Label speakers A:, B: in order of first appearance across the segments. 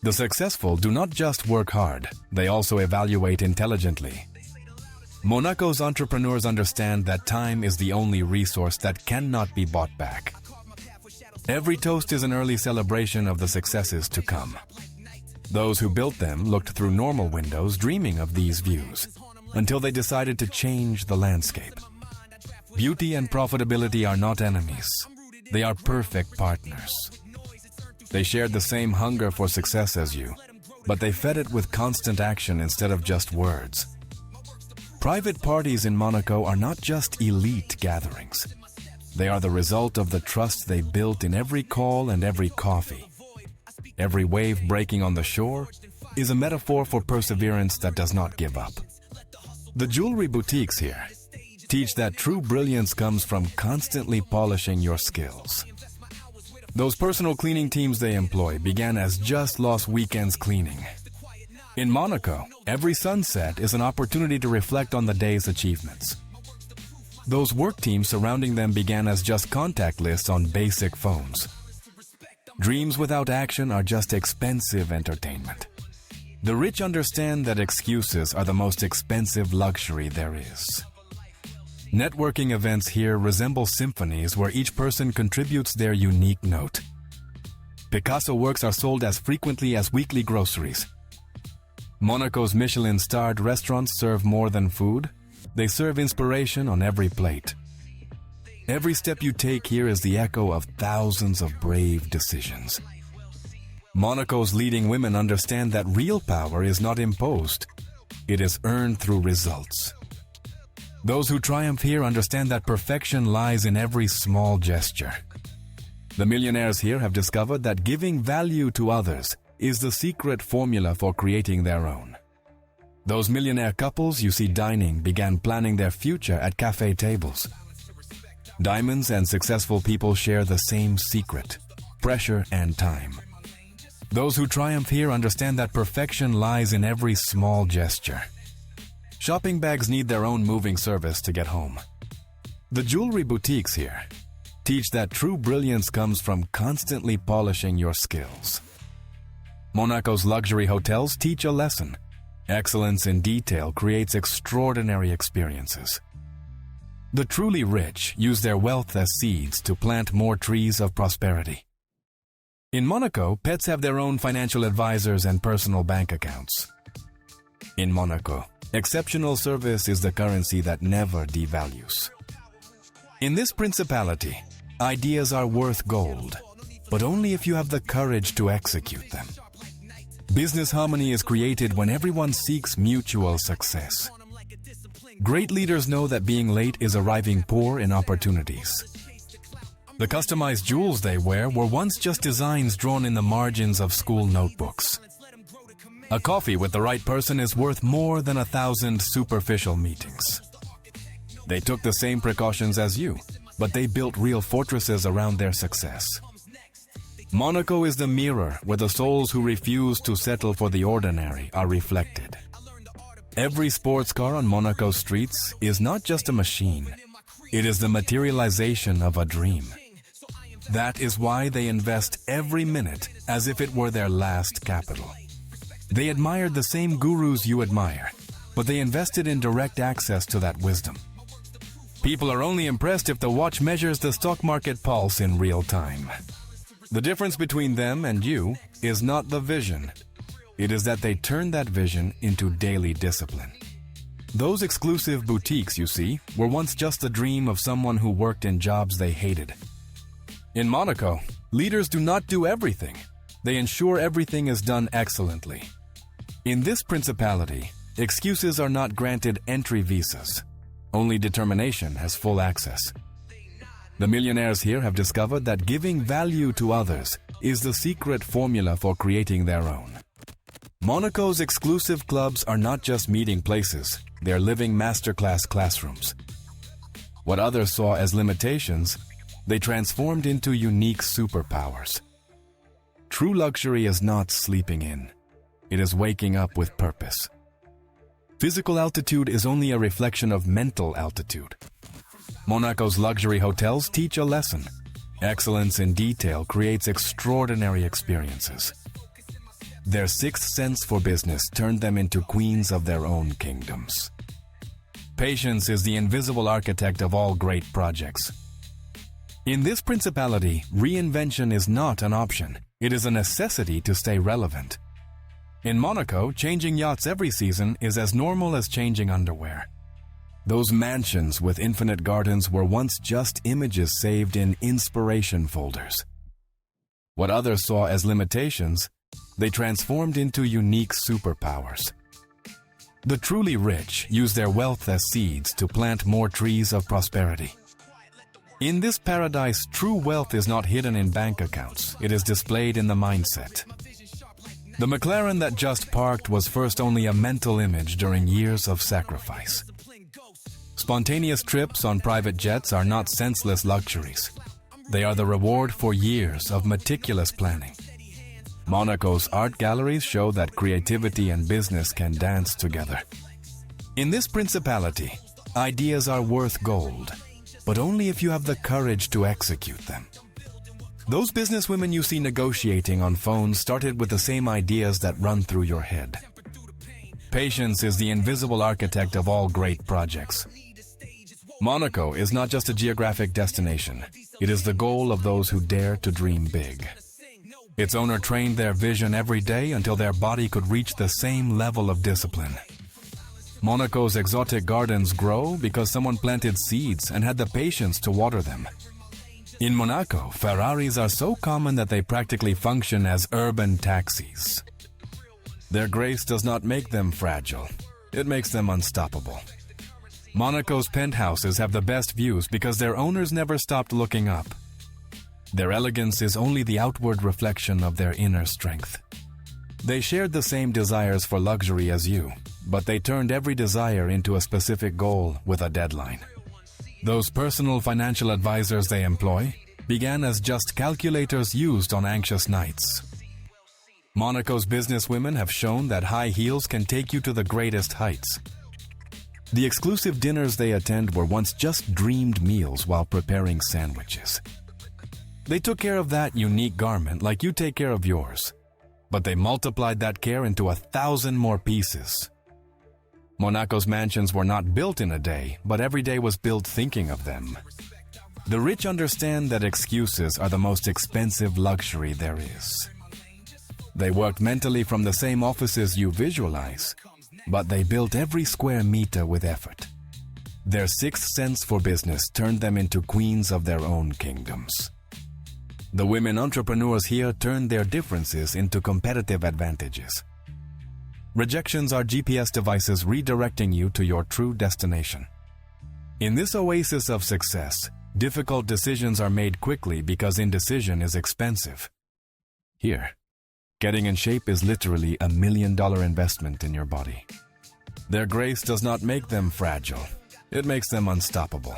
A: The successful do not just work hard, they also evaluate intelligently. Monaco's entrepreneurs understand that time is the only resource that cannot be bought back. Every toast is an early celebration of the successes to come. Those who built them looked through normal windows dreaming of these views, until they decided to change the landscape. Beauty and profitability are not enemies. They are perfect partners. They shared the same hunger for success as you, but they fed it with constant action instead of just words. Private parties in Monaco are not just elite gatherings. They are the result of the trust they built in every call and every coffee. Every wave breaking on the shore is a metaphor for perseverance that does not give up. The jewelry boutiques here teach that true brilliance comes from constantly polishing your skills. Those personal cleaning teams they employ began as just lost weekends cleaning. In Monaco, every sunset is an opportunity to reflect on the day's achievements. Those work teams surrounding them began as just contact lists on basic phones. Dreams without action are just expensive entertainment. The rich understand that excuses are the most expensive luxury there is. Networking events here resemble symphonies where each person contributes their unique note. Picasso works are sold as frequently as weekly groceries. Monaco's Michelin-starred restaurants serve more than food. They serve inspiration on every plate. Every step you take here is the echo of thousands of brave decisions. Monaco's leading women understand that real power is not imposed. It is earned through results. Those who triumph here understand that perfection lies in every small gesture. The millionaires here have discovered that giving value to others is the secret formula for creating their own. Those millionaire couples you see dining began planning their future at cafe tables. Diamonds and successful people share the same secret: pressure and time. Those who triumph here understand that perfection lies in every small gesture. Shopping bags need their own moving service to get home. The jewelry boutiques here teach that true brilliance comes from constantly polishing your skills. Monaco's luxury hotels teach a lesson. Excellence in detail creates extraordinary experiences. The truly rich use their wealth as seeds to plant more trees of prosperity. In Monaco, pets have their own financial advisors and personal bank accounts. In Monaco, exceptional service is the currency that never devalues. In this principality, ideas are worth gold, but only if you have the courage to execute them. Business harmony is created when everyone seeks mutual success. Great leaders know that being late is arriving poor in opportunities. The customized jewels they wear were once just designs drawn in the margins of school notebooks. A coffee with the right person is worth more than 1,000 superficial meetings. They took the same precautions as you, but they built real fortresses around their success. Monaco is the mirror where the souls who refuse to settle for the ordinary are reflected. Every sports car on Monaco's streets is not just a machine. It is the materialization of a dream. That is why they invest every minute as if it were their last capital. They admired the same gurus you admire, but they invested in direct access to that wisdom. People are only impressed if the watch measures the stock market pulse in real time. The difference between them and you is not the vision. It is that they turn that vision into daily discipline. Those exclusive boutiques you see were once just a dream of someone who worked in jobs they hated. In Monaco, leaders do not do everything. They ensure everything is done excellently. In this principality, excuses are not granted entry visas. Only determination has full access. The millionaires here have discovered that giving value to others is the secret formula for creating their own. Monaco's exclusive clubs are not just meeting places, they're living masterclass classrooms. What others saw as limitations, they transformed into unique superpowers. True luxury is not sleeping in. It is waking up with purpose. Physical altitude is only a reflection of mental altitude. Monaco's luxury hotels teach a lesson. Excellence in detail creates extraordinary experiences. Their sixth sense for business turned them into queens of their own kingdoms. Patience is the invisible architect of all great projects. In this principality, reinvention is not an option. It is a necessity to stay relevant. In Monaco, changing yachts every season is as normal as changing underwear. Those mansions with infinite gardens were once just images saved in inspiration folders. What others saw as limitations, they transformed into unique superpowers. The truly rich use their wealth as seeds to plant more trees of prosperity. In this paradise, true wealth is not hidden in bank accounts. It is displayed in the mindset. The McLaren that just parked was first only a mental image during years of sacrifice. Spontaneous trips on private jets are not senseless luxuries. They are the reward for years of meticulous planning. Monaco's art galleries show that creativity and business can dance together. In this principality, ideas are worth gold, but only if you have the courage to execute them. Those businesswomen you see negotiating on phones started with the same ideas that run through your head. Patience is the invisible architect of all great projects. Monaco is not just a geographic destination. It is the goal of those who dare to dream big. Its owner trained their vision every day until their body could reach the same level of discipline. Monaco's exotic gardens grow because someone planted seeds and had the patience to water them. In Monaco, Ferraris are so common that they practically function as urban taxis. Their grace does not make them fragile. It makes them unstoppable. Monaco's penthouses have the best views because their owners never stopped looking up. Their elegance is only the outward reflection of their inner strength. They shared the same desires for luxury as you, but they turned every desire into a specific goal with a deadline. Those personal financial advisors they employ began as just calculators used on anxious nights. Monaco's businesswomen have shown that high heels can take you to the greatest heights. The exclusive dinners they attend were once just dreamed meals while preparing sandwiches. They took care of that unique garment like you take care of yours, but they multiplied that care into 1,000 more pieces. Monaco's mansions were not built in a day, but every day was built thinking of them. The rich understand that excuses are the most expensive luxury there is. They worked mentally from the same offices you visualize, but they built every square meter with effort. Their sixth sense for business turned them into queens of their own kingdoms. The women entrepreneurs here turned their differences into competitive advantages. Rejections are GPS devices redirecting you to your true destination. In this oasis of success, difficult decisions are made quickly because indecision is expensive. Here, getting in shape is literally $1 million investment in your body. Their grace does not make them fragile. It makes them unstoppable.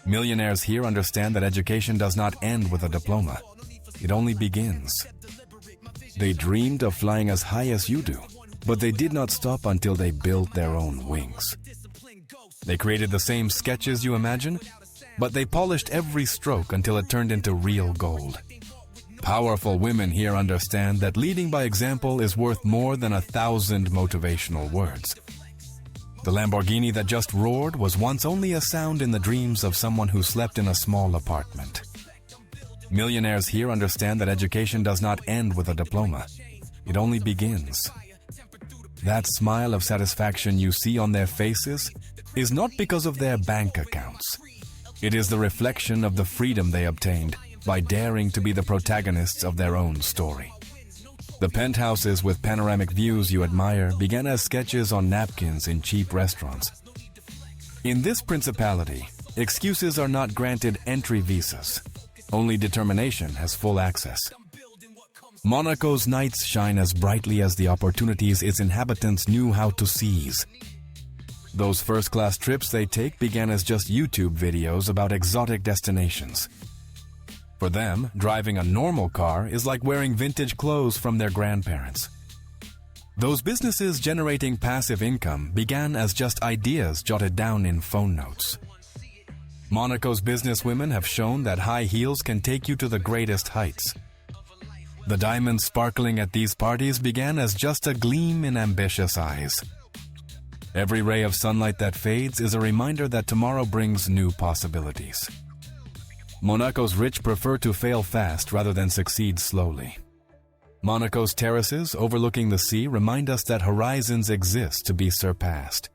A: Millionaires here understand that education does not end with a diploma. It only begins. They dreamed of flying as high as you do, but they did not stop until they built their own wings. They created the same sketches you imagine, but they polished every stroke until it turned into real gold. Powerful women here understand that leading by example is worth more than 1,000 motivational words. The Lamborghini that just roared was once only a sound in the dreams of someone who slept in a small apartment. Millionaires here understand that education does not end with a diploma. It only begins. That smile of satisfaction you see on their faces is not because of their bank accounts. It is the reflection of the freedom they obtained by daring to be the protagonists of their own story. The penthouses with panoramic views you admire began as sketches on napkins in cheap restaurants. In this principality, excuses are not granted entry visas. Only determination has full access. Monaco's nights shine as brightly as the opportunities its inhabitants knew how to seize. Those first-class trips they take began as just YouTube videos about exotic destinations. For them, driving a normal car is like wearing vintage clothes from their grandparents. Those businesses generating passive income began as just ideas jotted down in phone notes. Monaco's businesswomen have shown that high heels can take you to the greatest heights. The diamonds sparkling at these parties began as just a gleam in ambitious eyes. Every ray of sunlight that fades is a reminder that tomorrow brings new possibilities. Monaco's rich prefer to fail fast rather than succeed slowly. Monaco's terraces overlooking the sea remind us that horizons exist to be surpassed.